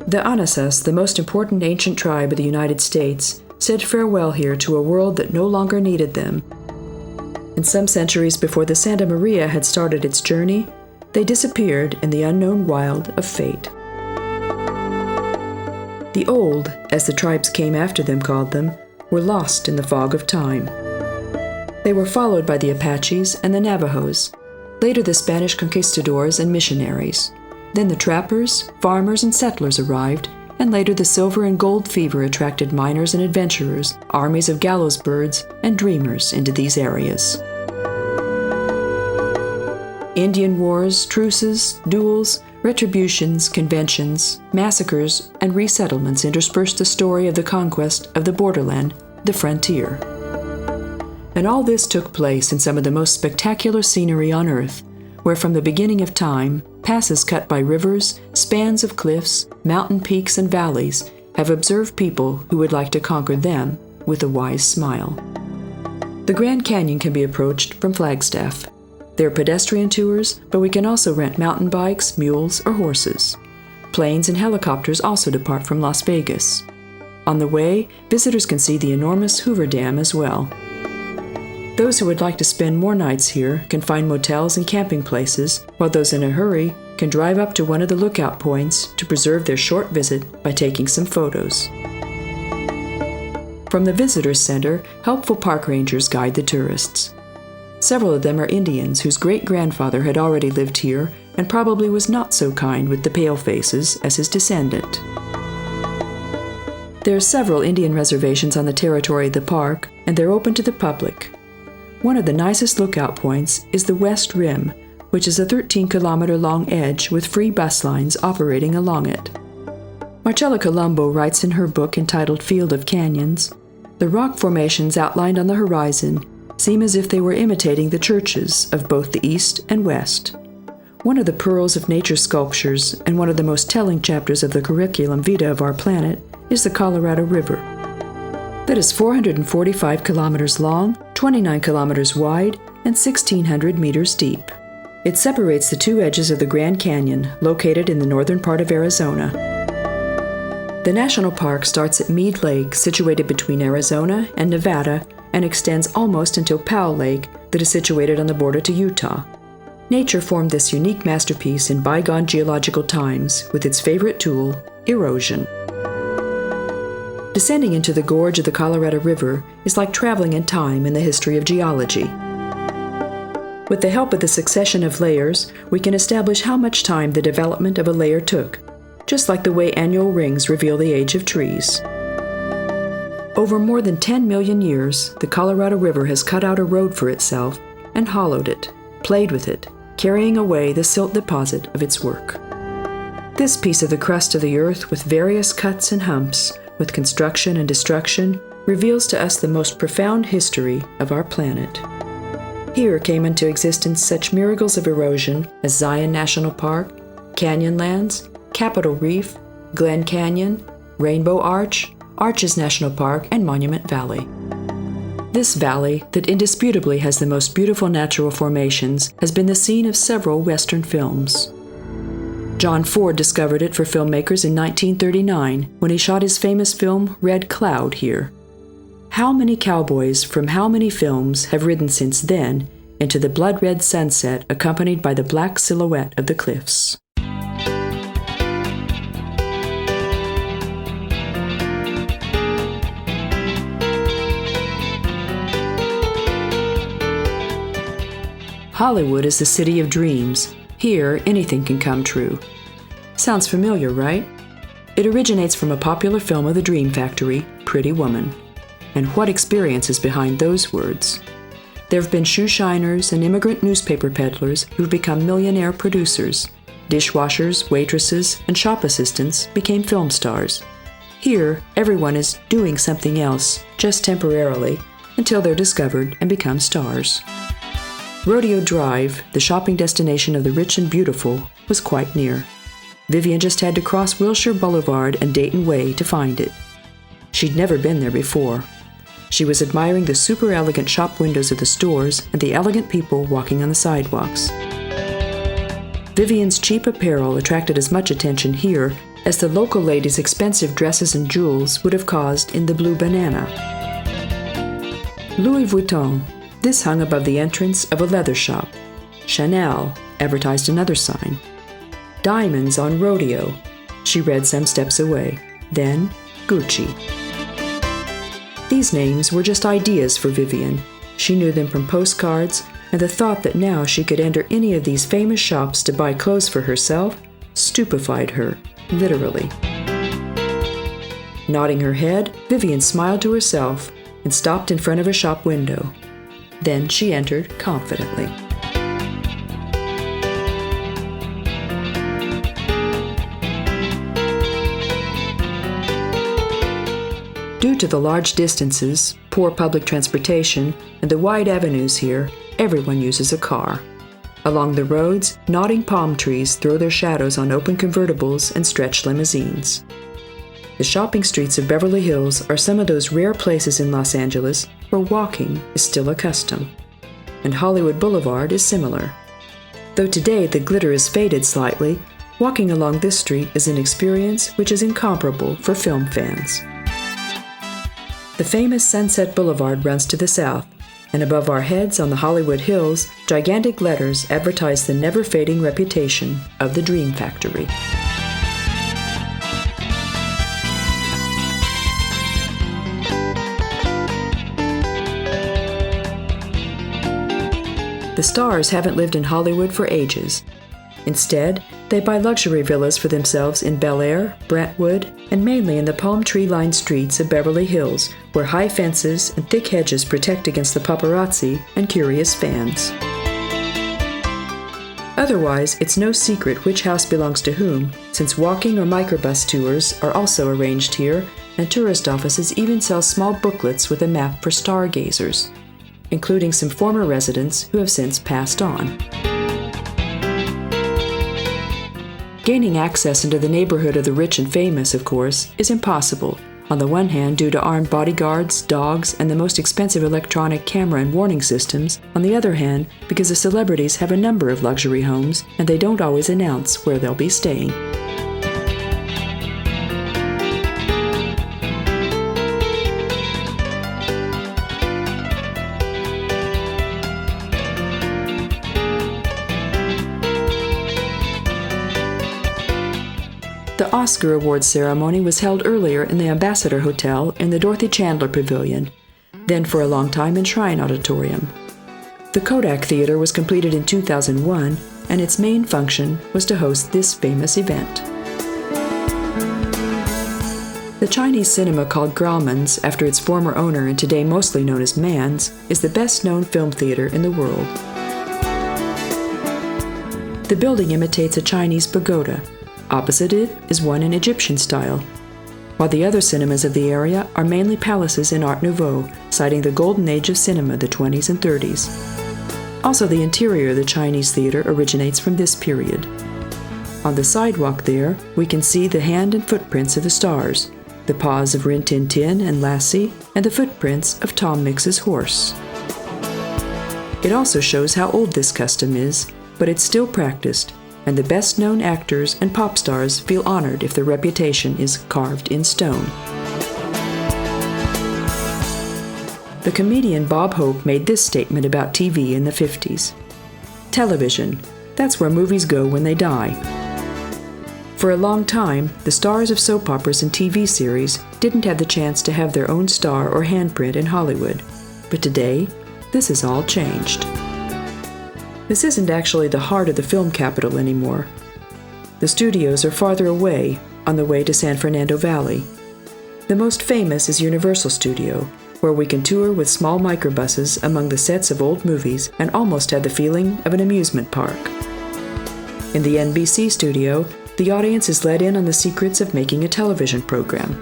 The Anasazi, the most important ancient tribe of the United States, said farewell here to a world that no longer needed them. And some centuries before the Santa Maria had started its journey, they disappeared in the unknown wild of fate. The old, as the tribes came after them called them, were lost in the fog of time. They were followed by the Apaches and the Navajos, later the Spanish conquistadors and missionaries. Then the trappers, farmers, and settlers arrived, and later the silver and gold fever attracted miners and adventurers, armies of gallows birds, and dreamers into these areas. Indian wars, truces, duels, retributions, conventions, massacres, and resettlements interspersed the story of the conquest of the borderland, the frontier. And all this took place in some of the most spectacular scenery on Earth, where from the beginning of time, passes cut by rivers, spans of cliffs, mountain peaks, and valleys have observed people who would like to conquer them with a wise smile. The Grand Canyon can be approached from Flagstaff. There are pedestrian tours, but we can also rent mountain bikes, mules, or horses. Planes and helicopters also depart from Las Vegas. On the way, visitors can see the enormous Hoover Dam as well. Those who would like to spend more nights here can find motels and camping places, while those in a hurry can drive up to one of the lookout points to preserve their short visit by taking some photos. From the Visitor Center, helpful park rangers guide the tourists. Several of them are Indians whose great-grandfather had already lived here and probably was not so kind with the palefaces as his descendant. There are several Indian reservations on the territory of the park, and they're open to the public. One of the nicest lookout points is the West Rim, which is a 13-kilometer-long edge with free bus lines operating along it. Marcella Colombo writes in her book entitled Field of Canyons, "The rock formations outlined on the horizon seem as if they were imitating the churches of both the East and West. One of the pearls of nature sculptures and one of the most telling chapters of the curriculum vitae of our planet is the Colorado River. That is 445 kilometers long, 29 kilometers wide, and 1,600 meters deep. It separates the two edges of the Grand Canyon, located in the northern part of Arizona. The national park starts at Mead Lake, situated between Arizona and Nevada, and extends almost until Powell Lake, that is situated on the border to Utah. Nature formed this unique masterpiece in bygone geological times with its favorite tool, erosion. Descending into the gorge of the Colorado River is like traveling in time in the history of geology. With the help of the succession of layers, we can establish how much time the development of a layer took, just like the way annual rings reveal the age of trees. Over more than 10 million years, the Colorado River has cut out a road for itself and hollowed it, played with it, carrying away the silt deposit of its work. This piece of the crust of the earth with various cuts and humps, with construction and destruction, reveals to us the most profound history of our planet. Here came into existence such miracles of erosion as Zion National Park, Canyonlands, Capitol Reef, Glen Canyon, Rainbow Arch, Arches National Park, and Monument Valley. This valley, that indisputably has the most beautiful natural formations, has been the scene of several Western films. John Ford discovered it for filmmakers in 1939 when he shot his famous film Red Cloud here. How many cowboys from how many films have ridden since then into the blood-red sunset accompanied by the black silhouette of the cliffs? Hollywood is the city of dreams. Here, anything can come true. Sounds familiar, right? It originates from a popular film of the Dream Factory, Pretty Woman. And what experience is behind those words? There have been shoe shiners and immigrant newspaper peddlers who've become millionaire producers. Dishwashers, waitresses, and shop assistants became film stars. Here, everyone is doing something else, just temporarily, until they're discovered and become stars. Rodeo Drive, the shopping destination of the rich and beautiful, was quite near. Vivian just had to cross Wilshire Boulevard and Dayton Way to find it. She'd never been there before. She was admiring the super elegant shop windows of the stores and the elegant people walking on the sidewalks. Vivian's cheap apparel attracted as much attention here as the local ladies' expensive dresses and jewels would have caused in the Blue Banana. Louis Vuitton, this hung above the entrance of a leather shop. Chanel advertised another sign. Diamonds on Rodeo, she read some steps away. Then Gucci. These names were just ideas for Vivian. She knew them from postcards, and the thought that now she could enter any of these famous shops to buy clothes for herself stupefied her, literally. Nodding her head, Vivian smiled to herself and stopped in front of a shop window. Then she entered confidently. Due to the large distances, poor public transportation, and the wide avenues here, everyone uses a car. Along the roads, nodding palm trees throw their shadows on open convertibles and stretched limousines. The shopping streets of Beverly Hills are some of those rare places in Los Angeles where walking is still a custom. And Hollywood Boulevard is similar. Though today the glitter is faded slightly, walking along this street is an experience which is incomparable for film fans. The famous Sunset Boulevard runs to the south, and above our heads on the Hollywood Hills, gigantic letters advertise the never-fading reputation of the Dream Factory. The stars haven't lived in Hollywood for ages. Instead, they buy luxury villas for themselves in Bel Air, Brentwood, and mainly in the palm tree-lined streets of Beverly Hills, where high fences and thick hedges protect against the paparazzi and curious fans. Otherwise, it's no secret which house belongs to whom, since walking or microbus tours are also arranged here, and tourist offices even sell small booklets with a map for stargazers, including some former residents who have since passed on. Gaining access into the neighborhood of the rich and famous, of course, is impossible, on the one hand due to armed bodyguards, dogs, and the most expensive electronic camera and warning systems, on the other hand because the celebrities have a number of luxury homes and they don't always announce where they'll be staying. The Oscar Awards ceremony was held earlier in the Ambassador Hotel in the Dorothy Chandler Pavilion, then for a long time in Shrine Auditorium. The Kodak Theater was completed in 2001, and its main function was to host this famous event. The Chinese cinema called Grauman's, after its former owner and today mostly known as Mann's, is the best-known film theater in the world. The building imitates a Chinese pagoda. Opposite it is one in Egyptian style, while the other cinemas of the area are mainly palaces in Art Nouveau, citing the golden age of cinema, the 20s and 30s. Also, the interior of the Chinese theater originates from this period. On the sidewalk there, we can see the hand and footprints of the stars, the paws of Rin Tin Tin and Lassie, and the footprints of Tom Mix's horse. It also shows how old this custom is, but it's still practiced, and the best-known actors and pop stars feel honored if their reputation is carved in stone. The comedian Bob Hope made this statement about TV in the 50s. Television, that's where movies go when they die. For a long time, the stars of soap operas and TV series didn't have the chance to have their own star or handprint in Hollywood. But today, this has all changed. This isn't actually the heart of the film capital anymore. The studios are farther away, on the way to San Fernando Valley. The most famous is Universal Studio, where we can tour with small microbuses among the sets of old movies and almost have the feeling of an amusement park. In the NBC studio, the audience is let in on the secrets of making a television program.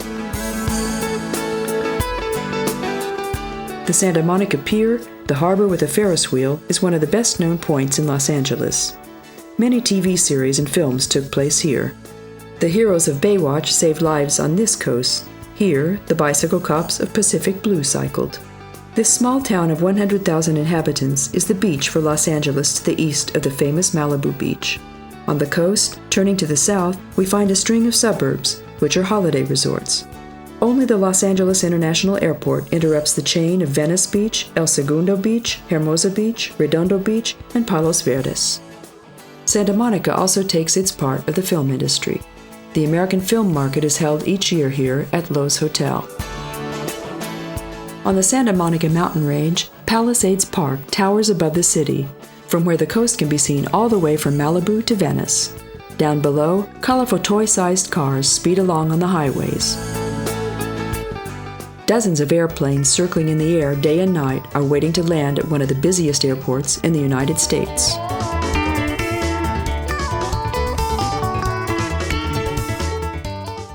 The Santa Monica Pier, the harbor with a Ferris wheel, is one of the best-known points in Los Angeles. Many TV series and films took place here. The heroes of Baywatch saved lives on this coast. Here, the bicycle cops of Pacific Blue cycled. This small town of 100,000 inhabitants is the beach for Los Angeles to the east of the famous Malibu beach. On the coast, turning to the south, we find a string of suburbs, which are holiday resorts. Only the Los Angeles International Airport interrupts the chain of Venice Beach, El Segundo Beach, Hermosa Beach, Redondo Beach, and Palos Verdes. Santa Monica also takes its part of the film industry. The American Film Market is held each year here at Loews Hotel. On the Santa Monica mountain range, Palisades Park towers above the city, from where the coast can be seen all the way from Malibu to Venice. Down below, colorful toy-sized cars speed along on the highways. Dozens of airplanes circling in the air day and night are waiting to land at one of the busiest airports in the United States.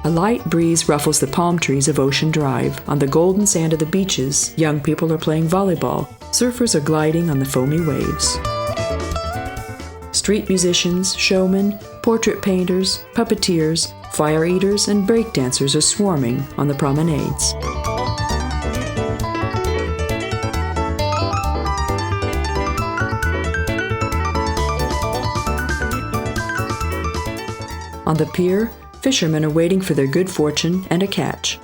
A light breeze ruffles the palm trees of Ocean Drive. On the golden sand of the beaches, young people are playing volleyball. Surfers are gliding on the foamy waves. Street musicians, showmen, portrait painters, puppeteers, fire eaters, and breakdancers are swarming on the promenades. On the pier, fishermen are waiting for their good fortune and a catch.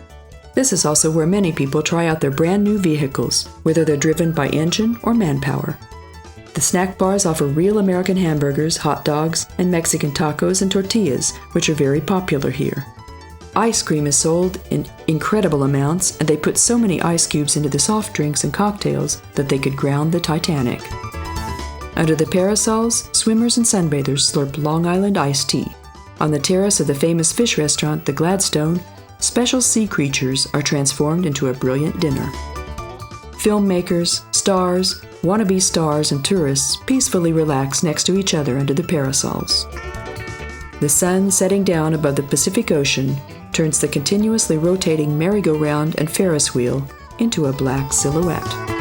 This is also where many people try out their brand new vehicles, whether they're driven by engine or manpower. The snack bars offer real American hamburgers, hot dogs, and Mexican tacos and tortillas, which are very popular here. Ice cream is sold in incredible amounts, and they put so many ice cubes into the soft drinks and cocktails that they could ground the Titanic. Under the parasols, swimmers and sunbathers slurp Long Island iced tea. On the terrace of the famous fish restaurant, the Gladstone, special sea creatures are transformed into a brilliant dinner. Filmmakers, stars, wannabe stars, and tourists peacefully relax next to each other under the parasols. The sun setting down above the Pacific Ocean turns the continuously rotating merry-go-round and Ferris wheel into a black silhouette.